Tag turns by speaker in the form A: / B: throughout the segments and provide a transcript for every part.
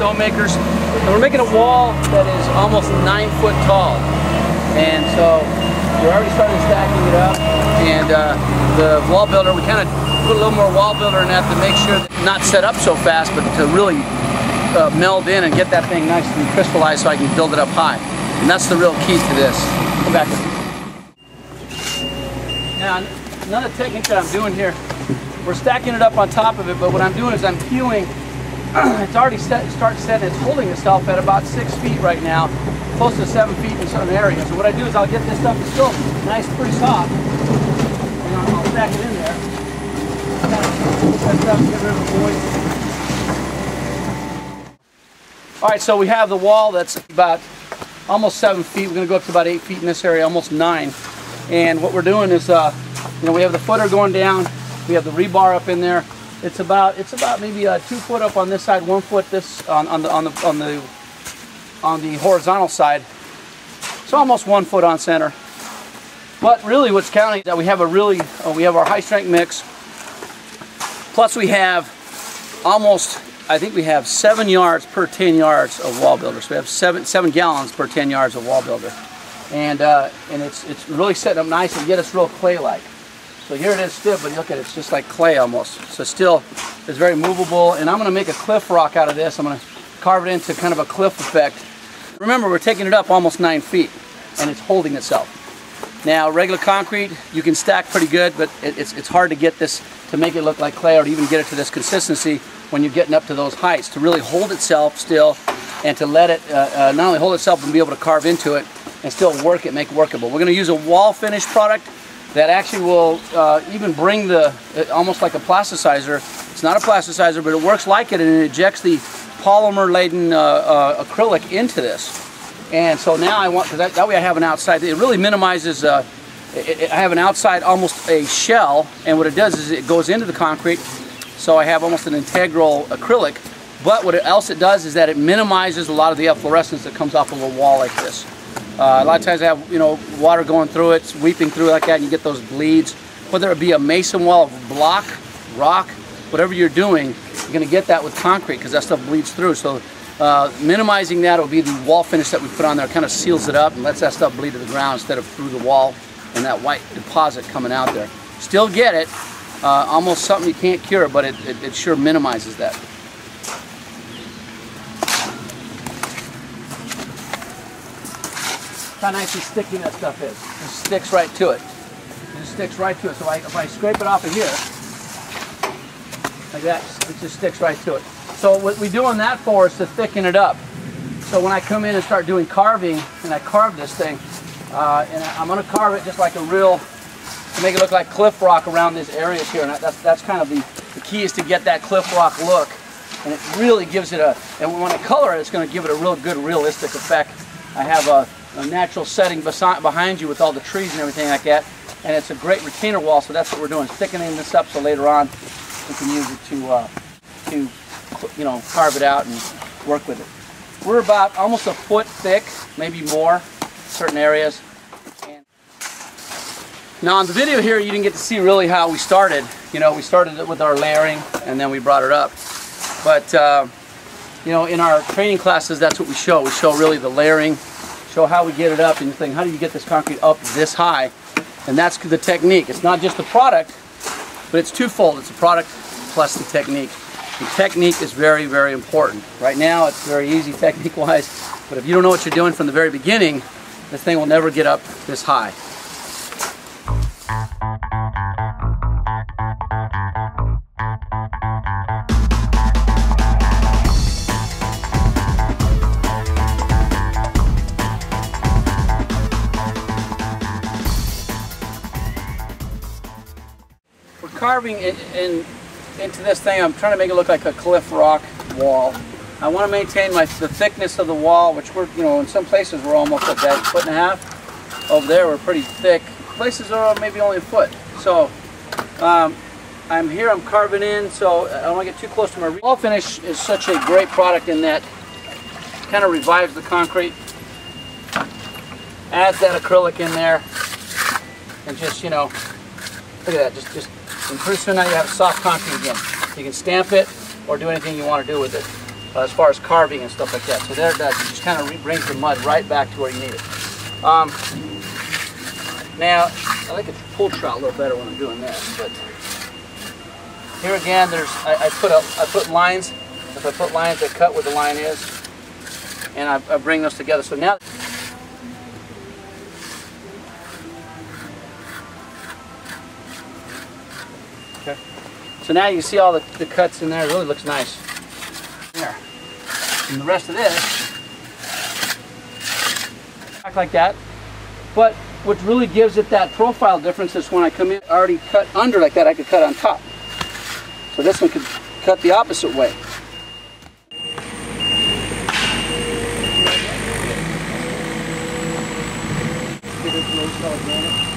A: StoneMakers. And we're making a wall that is almost 9 foot tall. And so we're already starting stacking it up. And the wall builder, we kind of put a little more wall builder in that to make sure that it's not set up so fast, but to really meld in and get that thing nice and crystallized so I can build it up high. And that's the real key to this. Come back. Now, another technique that I'm doing here, we're stacking it up on top of it, but what I'm doing is I'm peeling. It's already started setting. It's holding itself at about 6 feet right now, close to 7 feet in certain areas. So what I do is I'll get this stuff, it's still nice, pretty soft, and I'll stack it in there. Set it up, get rid of the void. All right, so we have the wall that's about almost 7 feet. We're going to go up to about 8 feet in this area, almost 9. And what we're doing is, we have the footer going down. We have the rebar up in there. It's about maybe 2 foot up on this side, 1 foot this on the horizontal side. So almost 1 foot on center. But really, what's counting is that we have we have our high strength mix. Plus we have almost, I think we have 7 yards per 10 yards of wall builder. So we have 7 gallons per 10 yards of wall builder, and it's really setting up nice and get us real clay-like. So here it is stiff, but look at it, it's just like clay almost. So still, it's very movable, and I'm going to make a cliff rock out of this. I'm going to carve it into kind of a cliff effect. Remember, we're taking it up almost 9 feet, and it's holding itself. Now, regular concrete, you can stack pretty good, but it's hard to get this to make it look like clay or to even get it to this consistency when you're getting up to those heights. To really hold itself still, and to let it not only hold itself, but be able to carve into it and still work it, make it workable. We're going to use a wall finish product that actually will even bring almost like a plasticizer. It's not a plasticizer, but it works like it, and it ejects the polymer-laden acrylic into this. And so now I want, because that way I have an outside, it really minimizes, I have an outside, almost a shell, and what it does is it goes into the concrete, so I have almost an integral acrylic, but what else it does is that it minimizes a lot of the efflorescence that comes off of a wall like this. A lot of times I have, water going through it, weeping through like that, and you get those bleeds. Whether it be a mason wall, block, rock, whatever you're doing, you're going to get that with concrete because that stuff bleeds through. So minimizing that will be the wall finish that we put on there. It kind of seals it up and lets that stuff bleed to the ground instead of through the wall and that white deposit coming out there. Still get it, almost something you can't cure, but it sure minimizes that. How nice and sticky that stuff is. It sticks right to it. It just sticks right to it. So if I scrape it off of here, like that, it just sticks right to it. So what we're doing that for is to thicken it up. So when I come in and start doing carving, and I carve this thing, and I'm going to carve it just like a real, to make it look like cliff rock around these areas here. And that's kind of the key, is to get that cliff rock look. And it really gives it and when I color it, it's going to give it a real good realistic effect. I have a natural setting behind you with all the trees and everything like that, and it's a great retainer wall. So that's what we're doing, thickening this up so later on we can use it to carve it out and work with it. We're about almost a foot thick, maybe more, certain areas. Now on the video here, you didn't get to see really how we started. We started it with our layering, and then we brought it up. But in our training classes, that's what we show. We show really the layering. Show how we get it up, and you think, how do you get this concrete up this high? And that's the technique. It's not just the product, but it's twofold. It's the product plus the technique. The technique is very, very important. Right now, it's very easy technique-wise, but if you don't know what you're doing from the very beginning, this thing will never get up this high. Carving into this thing, I'm trying to make it look like a cliff rock wall. I want to maintain the thickness of the wall, which we're, in some places we're almost at that 1.5 feet. Over there we're pretty thick. Places are maybe only a foot. So I'm carving in, so I don't want to get too close to my wall finish. Is such a great product in that it kind of revives the concrete, adds that acrylic in there, and just, look at that, just and pretty soon now you have soft concrete again. You can stamp it or do anything you want to do with it. as far as carving and stuff like that. So there it does. It just kind of brings the mud right back to where you need it. Now, I like to pull trout a little better when I'm doing this, but here again, I put lines. If I put lines, I cut where the line is, and I bring those together. So now, okay. So now you see all the cuts in there. It really looks nice. There. And the rest of this, back like that. But what really gives it that profile difference is when I come in already cut under like that, I could cut on top. So this one could cut the opposite way.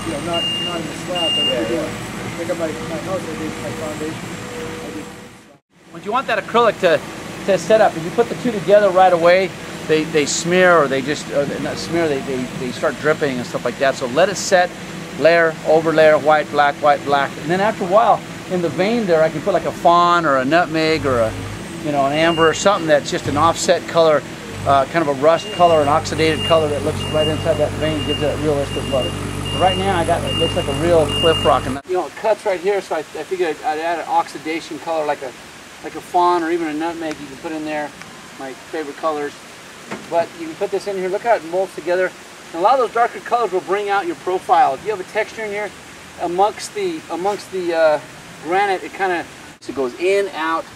B: Yeah, not in the slab, but I got my house, I did my foundation.
A: When you want that acrylic to set up, if you put the two together right away, they smear, or they just not smear, they start dripping and stuff like that. So let it set, layer over layer, white, black, and then after a while in the vein there, I can put like a fawn or a nutmeg or a an amber or something that's just an offset color, kind of a rust color, an oxidated color that looks right inside that vein, gives it a realistic look. But right now I got it looks like a real cliff rock, and it cuts right here, so I figured I'd add an oxidation color like a fawn or even a nutmeg you can put in there, my favorite colors. But you can put this in here, look how it molds together. And a lot of those darker colors will bring out your profile. If you have a texture in here, amongst the granite, it goes in, out.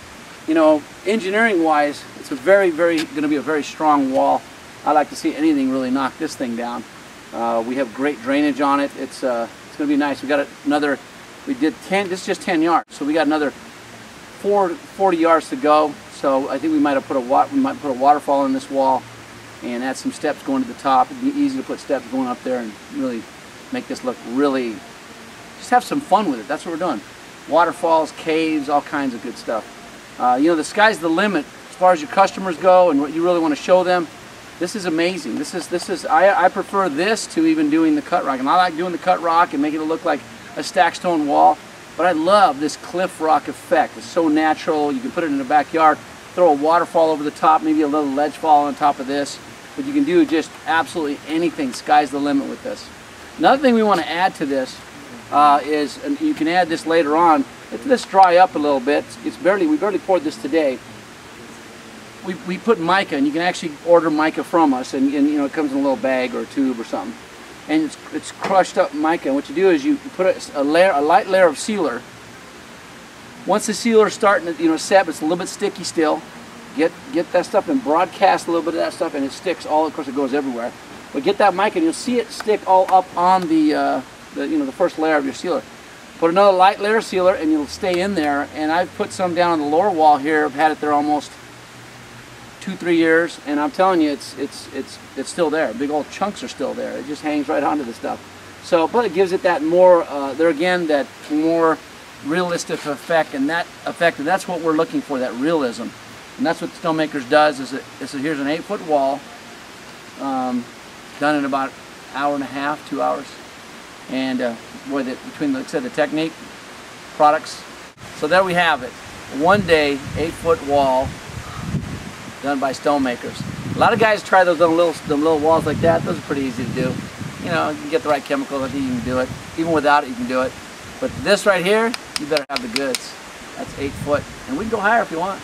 A: Engineering wise, it's a going to be a very strong wall. I like to see anything really knock this thing down. We have great drainage on it. It's going to be nice. We got another, this is just 10 yards, so we got another 40 yards to go. So I think we might put a waterfall in this wall and add some steps going to the top. It'd be easy to put steps going up there and really make this look really, just have some fun with it. That's what we're doing. Waterfalls, caves, all kinds of good stuff. The sky's the limit as far as your customers go and what you really want to show them. This is amazing. I prefer this to even doing the cut rock. And I like doing the cut rock and making it look like a stacked stone wall. But I love this cliff rock effect. It's so natural. You can put it in the backyard, throw a waterfall over the top, maybe a little ledge fall on top of this. But you can do just absolutely anything. Sky's the limit with this. Another thing we want to add to this is, and you can add this later on, let this dry up a little bit. We barely poured this today. We put mica, and you can actually order mica from us, and it comes in a little bag or a tube or something. And it's crushed up mica. And what you do is you put a light layer of sealer. Once the sealer is starting to set, but it's a little bit sticky still, get that stuff and broadcast a little bit of that stuff, and it sticks all. Of course, it goes everywhere. But get that mica, and you'll see it stick all up on the first layer of your sealer. Put another light layer of sealer, and you'll stay in there. And I've put some down on the lower wall here. I've had it there almost 2-3 years, and I'm telling you, it's still there. Big old chunks are still there. It just hangs right onto the stuff. So, but it gives it that more, that more realistic effect, and that's what we're looking for, that realism. And that's what StoneMakers does. Here's an 8-foot wall, done in about an hour and a half, 2 hours, and between like I said, the technique, products. So there we have it. One day, 8-foot wall, done by StoneMakers. A lot of guys try those little walls like that. Those are pretty easy to do. You can get the right chemicals, I think you can do it. Even without it, you can do it. But this right here, you better have the goods. That's 8 foot. And we can go higher if you want.